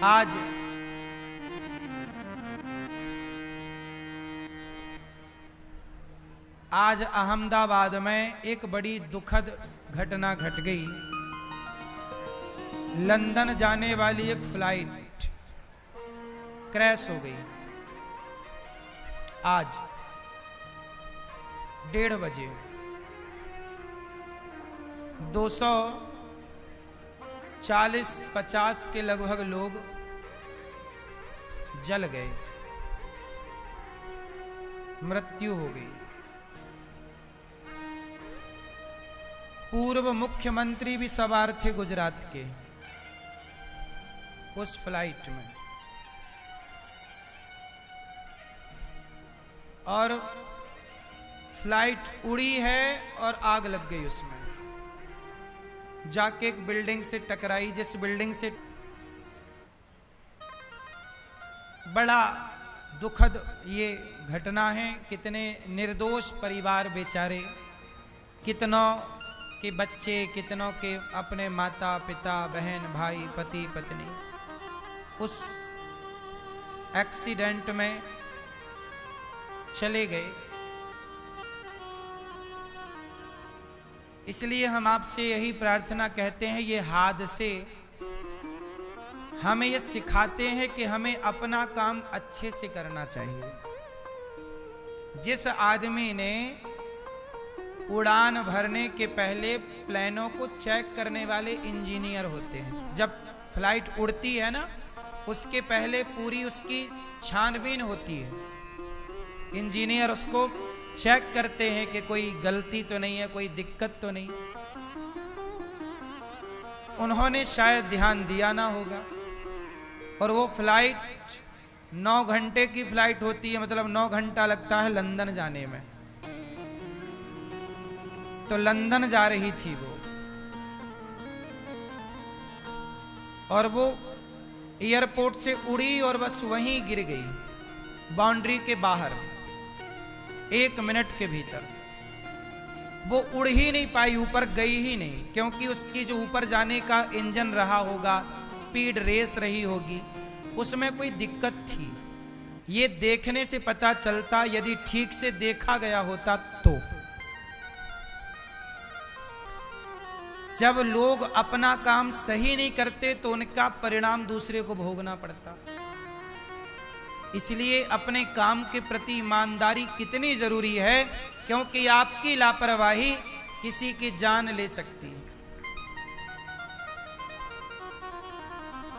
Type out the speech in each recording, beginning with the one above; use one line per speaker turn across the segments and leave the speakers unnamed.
आज अहमदाबाद में एक बड़ी दुखद घटना घट गई। लंदन जाने वाली एक फ्लाइट क्रैश हो गई। आज 1:30 बजे 240-50 के लगभग लोग जल गए, मृत्यु हो गई। पूर्व मुख्यमंत्री भी सवार थे गुजरात के उस फ्लाइट में, और फ्लाइट उड़ी है और आग लग गई उसमें, जाके एक बिल्डिंग से टकराई, जिस बिल्डिंग से बड़ा दुखद ये घटना है। कितने निर्दोष परिवार बेचारे, कितनों के बच्चे, कितनों के अपने माता पिता बहन भाई पति पत्नी उस एक्सीडेंट में चले गए। इसलिए हम आपसे यही प्रार्थना कहते हैं, ये हादसे हमें ये सिखाते हैं कि हमें अपना काम अच्छे से करना चाहिए। जिस आदमी ने उड़ान भरने के पहले प्लेनों को चेक करने वाले इंजीनियर होते हैं, जब फ्लाइट उड़ती है ना उसके पहले पूरी उसकी छानबीन होती है। इंजीनियर उसको चेक करते हैं कि कोई गलती तो नहीं है, कोई दिक्कत तो नहीं। उन्होंने शायद ध्यान दिया ना होगा, और वो फ्लाइट 9 घंटे की फ्लाइट होती है, मतलब 9 घंटा लगता है लंदन जाने में। तो लंदन जा रही थी वो, और वो एयरपोर्ट से उड़ी और बस वहीं गिर गई, बाउंड्री के बाहर 1 मिनट के भीतर। वो उड़ ही नहीं पाई, ऊपर गई ही नहीं, क्योंकि उसकी जो ऊपर जाने का इंजन रहा होगा, स्पीड रेस रही होगी, उसमें कोई दिक्कत थी। ये देखने से पता चलता, यदि ठीक से देखा गया होता तो। जब लोग अपना काम सही नहीं करते तो उनका परिणाम दूसरे को भोगना पड़ता। इसलिए अपने काम के प्रति ईमानदारी कितनी जरूरी है, क्योंकि आपकी लापरवाही किसी की जान ले सकती है।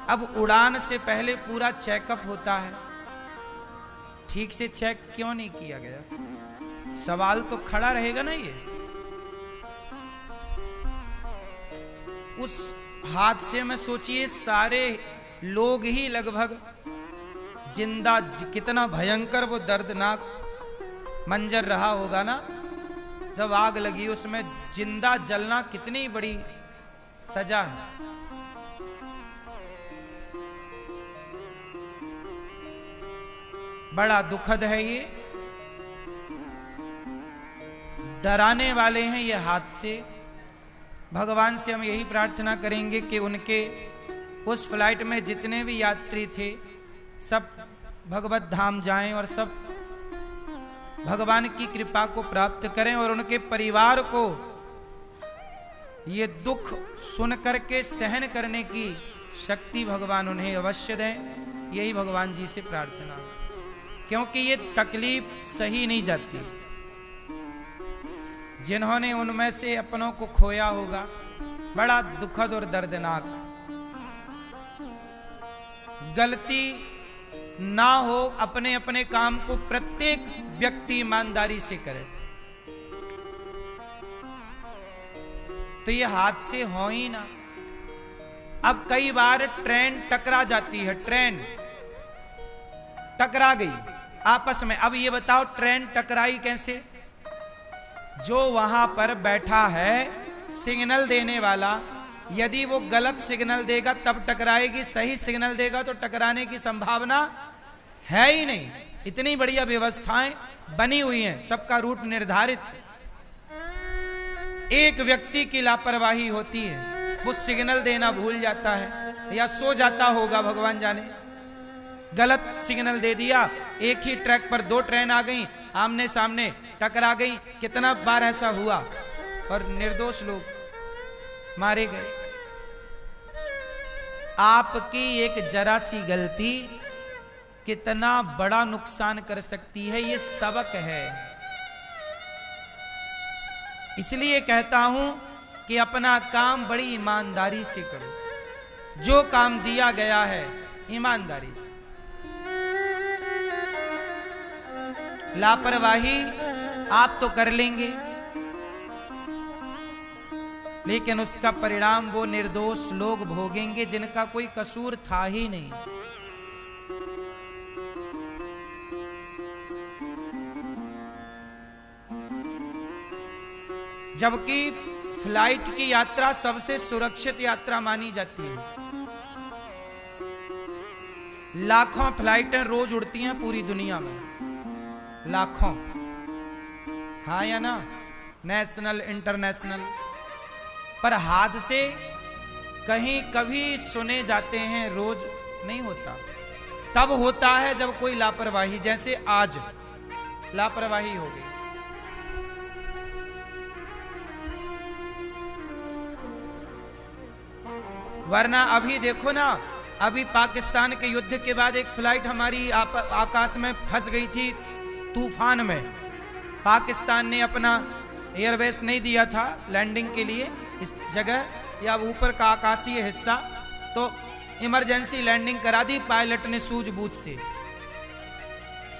अब उड़ान से पहले पूरा चेकअप होता है, ठीक से चेक क्यों नहीं किया गया? सवाल तो खड़ा रहेगा ना। ये उस हादसे में सोचिए, सारे लोग ही लगभग जिंदा, कितना भयंकर वो दर्दनाक मंजर रहा होगा ना, जब आग लगी उसमें जिंदा जलना कितनी बड़ी सजा है। बड़ा दुखद है ये, डराने वाले हैं ये हादसे। भगवान से हम यही प्रार्थना करेंगे कि उनके उस फ्लाइट में जितने भी यात्री थे सब भगवत धाम जाएं और सब भगवान की कृपा को प्राप्त करें, और उनके परिवार को ये दुख सुन करके सहन करने की शक्ति भगवान उन्हें अवश्य दें। यही भगवान जी से प्रार्थना, क्योंकि ये तकलीफ सही नहीं जाती। जिन्होंने उनमें से अपनों को खोया होगा, बड़ा दुखद और दर्दनाक। गलती ना हो, अपने अपने काम को प्रत्येक व्यक्ति ईमानदारी से करे, तो ये हादसे हो ही ना। अब कई बार ट्रेन टकरा जाती है, ट्रेन टकरा गई आपस में। अब ये बताओ ट्रेन टकराई कैसे? जो वहां पर बैठा है सिग्नल देने वाला, यदि वो गलत सिग्नल देगा तब टकराएगी, सही सिग्नल देगा तो टकराने की संभावना है ही नहीं। इतनी बढ़िया व्यवस्थाएं बनी हुई हैं, सबका रूट निर्धारित है। एक व्यक्ति की लापरवाही होती है, वो सिग्नल देना भूल जाता है, या सो जाता होगा, भगवान जाने। गलत सिग्नल दे दिया, एक ही ट्रैक पर दो ट्रेन आ गई, आमने सामने टकरा गई। कितना बार ऐसा हुआ और निर्दोष लोग मारे गए। आपकी एक जरा सी गलती कितना बड़ा नुकसान कर सकती है, ये सबक है। इसलिए कहता हूं कि अपना काम बड़ी ईमानदारी से करो, जो काम दिया गया है ईमानदारी से। लापरवाही आप तो कर लेंगे, लेकिन उसका परिणाम वो निर्दोष लोग भोगेंगे जिनका कोई कसूर था ही नहीं। जबकि फ्लाइट की यात्रा सबसे सुरक्षित यात्रा मानी जाती है। लाखों फ्लाइटें रोज उड़ती हैं पूरी दुनिया में, लाखों, हाँ या ना, नेशनल इंटरनेशनल। पर हादसे कहीं कभी सुने जाते हैं, रोज नहीं होता। तब होता है जब कोई लापरवाही, जैसे आज लापरवाही हो गई। वरना अभी देखो ना, अभी पाकिस्तान के युद्ध के बाद एक फ्लाइट हमारी आकाश में फंस गई थी तूफान में। पाकिस्तान ने अपना एयरवेस नहीं दिया था लैंडिंग के लिए इस जगह या ऊपर का आकाशीय हिस्सा, तो इमरजेंसी लैंडिंग करा दी पायलट ने, सूझबूझ से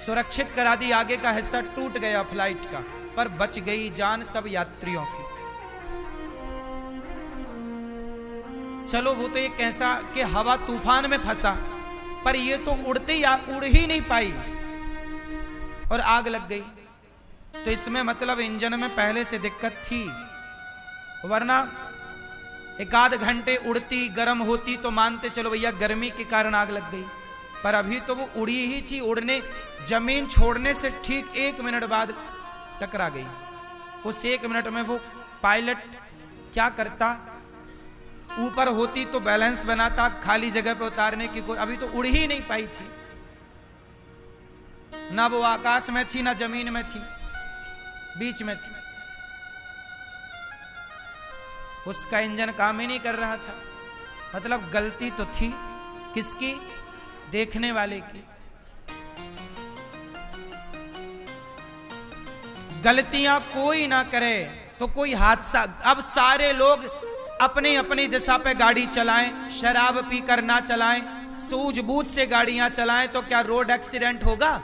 सुरक्षित करा दी। आगे का हिस्सा टूट गया फ्लाइट का, पर बच गई जान सब यात्रियों की। चलो वो तो एक ऐसा कि हवा तूफान में फंसा, पर ये तो उड़ते या उड़ ही नहीं पाई और आग लग गई। तो इसमें मतलब इंजन में पहले से दिक्कत थी, वरना एक आध घंटे उड़ती गर्म होती तो मानते चलो भैया गर्मी के कारण आग लग गई। पर अभी तो वो उड़ी ही थी, उड़ने जमीन छोड़ने से ठीक 1 मिनट बाद टकरा गई। उस 1 मिनट में वो पायलट क्या करता, ऊपर होती तो बैलेंस बनाता, खाली जगह पे उतारने की कोई, अभी तो उड़ ही नहीं पाई थी। ना वो आकाश में थी ना जमीन में थी, बीच में थी। उसका इंजन काम ही नहीं कर रहा था। मतलब गलती तो थी किसकी, देखने वाले की। गलतियां कोई ना करे तो कोई हादसा, अब सारे लोग अपनी अपनी दिशा पे गाड़ी चलाएं, शराब पीकर ना चलाएं, सूझबूझ से गाड़ियां चलाएं, तो क्या रोड एक्सीडेंट होगा?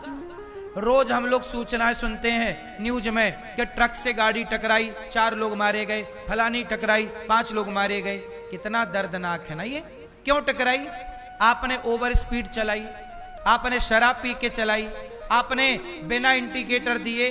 रोज हम लोग सूचनाएं सुनते हैं न्यूज में कि ट्रक से गाड़ी टकराई, 4 लोग मारे गए, फलानी टकराई 5 लोग मारे गए। कितना दर्दनाक है ना ये। क्यों टकराई? आपने ओवर स्पीड चलाई, आपने शराब पी के चलाई, आपने बिना इंडिकेटर दिए